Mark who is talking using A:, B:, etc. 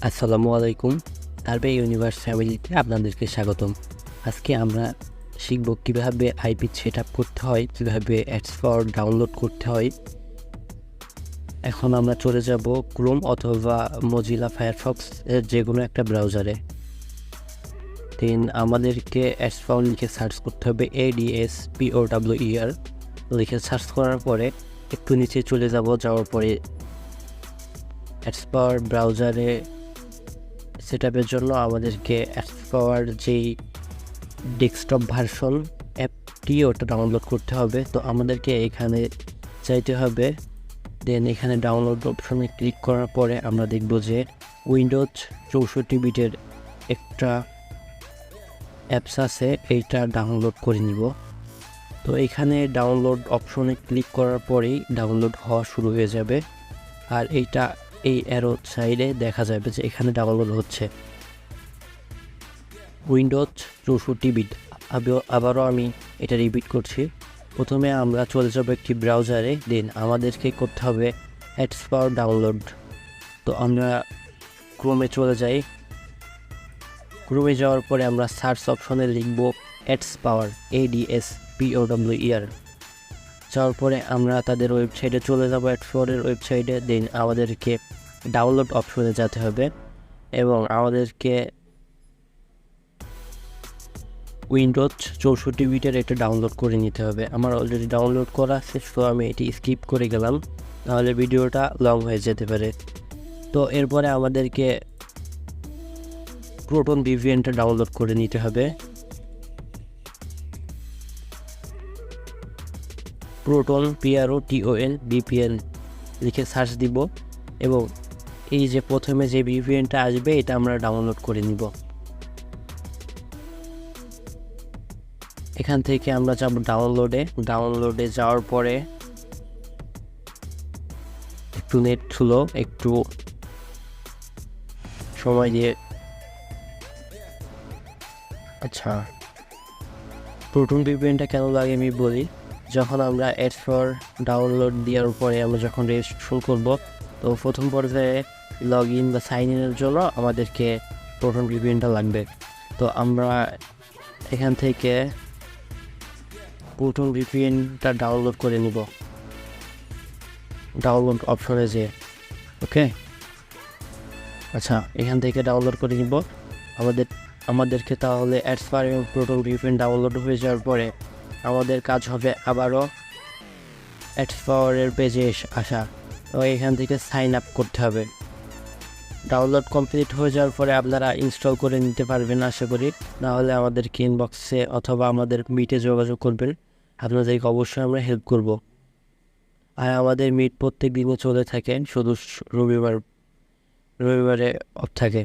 A: আসসালামু আলাইকুম। তারবে ইউনিভার্স ফ্যামিলিতে আপনাদেরকে স্বাগতম। আজকে আমরা শিখব কীভাবে আইপি সেট আপ করতে হয়, কীভাবে এক্সপ্লোর ডাউনলোড করতে হয়। এখন আমরা চলে যাব ক্রোম অথবা মজিলা ফায়ারফক্স এর যে কোনো একটা ব্রাউজারে। দেন আমাদেরকে এক্সপ্লোর লিখে সার্চ করতে হবে, ADSPOWER লিখে সার্চ করার পরে একটু নিচে চলে যাওয়ার পরে এক্সপ্লোর ব্রাউজারে সেট আপের জন্য আমাদেরকে এক্সপ্লোর যেই ডেস্কটপ ভার্সন অ্যাপটি ওটা ডাউনলোড করতে হবে। তো আমাদেরকে এখানে চাইতে হবে, দেন এখানে ডাউনলোড অপশনে ক্লিক করার পরে আমরা দেখব যে উইন্ডোজ 64 বিটের একটা অ্যাপস আছে, এইটা ডাউনলোড করে নিব। তো এখানে ডাউনলোড অপশনে ক্লিক করার পরেই ডাউনলোড হওয়া শুরু হয়ে যাবে, আর এই অ্যারো সাইডে দেখা যাবে যে এখানে ডাউনলোড হচ্ছে উইন্ডোজ 64 বিট। আবারও আমি এটা রিপিট করছি। প্রথমে আমরা চলে যাব একটি ব্রাউজারে, দেন আমাদেরকে করতে হবে এক্সপ্লোর ডাউনলোড। তো আমরা ক্রোমে চলে যাই। ক্রোমে যাওয়ার পরে আমরা সার্চ অপশনে লিখব এক্সপ্লোর, ADSPOWER। যাওয়ার পরে আমরা তাদের ওয়েবসাইটে চলে যাব, এক্সপ্লোরের ওয়েবসাইটে। দেন আমাদেরকে ডাউনলোড অপশনে যেতে হবে এবং আমাদেরকে উইন্ডোজ 64 বিটের এটা ডাউনলোড করে নিতে হবে। আমার অলরেডি ডাউনলোড করা আছে, তো আমি এটি স্কিপ করে গেলাম, তাহলে ভিডিওটা লং হয়ে যেতে পারে। তো এরপরে আমাদেরকে প্রোটন ভিপিএনটা ডাউনলোড করে নিতে হবে। প্রোটন PROTON VPN লিখে সার্চ দিব এবং এই যে প্রথমে যে ভিপিএনটা আসবে এটা আমরা ডাউনলোড করে নিব। এখান থেকে আমরা যাব ডাউনলোডে যাওয়ার পরে একটু নেট স্লো, একটু সময় দিয়ে। আচ্ছা, প্রোটন ভিপিএনটা কেন লাগে আমি বলি। যখন আমরা এক্সপ্লোর ডাউনলোড দেওয়ার পরে আমরা যখন রেজিস্ট্রেশন শুরু করব, তো প্রথম পর্যায়ে লগ ইন বা সাইন ইনের জন্য আমাদেরকে প্রোটন ভিপিএনটা লাগবে। তো আমরা এখান থেকে প্রোটন ভিপিএনটা ডাউনলোড করে নিব ডাউনলোড অপশনে যে। ওকে, আচ্ছা, এখান থেকে ডাউনলোড করে নিব। আমাদেরকে তাহলে এক্সপ্লোর এবং প্রোটন ভিপিএন ডাউনলোড হয়ে যাওয়ার পরে আমাদের কাজ হবে আবারও এক্সপ্লোরের পেজে আসা। তো এখান থেকে সাইন আপ করতে হবে। ডাউনলোড কমপ্লিট হয়ে যাওয়ার পরে আপনারা ইনস্টল করে নিতে পারবেন আশা করি। নাহলে আমাদেরকে ইনবক্সে অথবা আমাদের মিটে যোগাযোগ করবেন, আপনাদেরকে অবশ্যই আমরা হেল্প করব। আর আমাদের মিট প্রত্যেক দিনে চলে থাকে, শুধু রবিবারে অফ থাকে।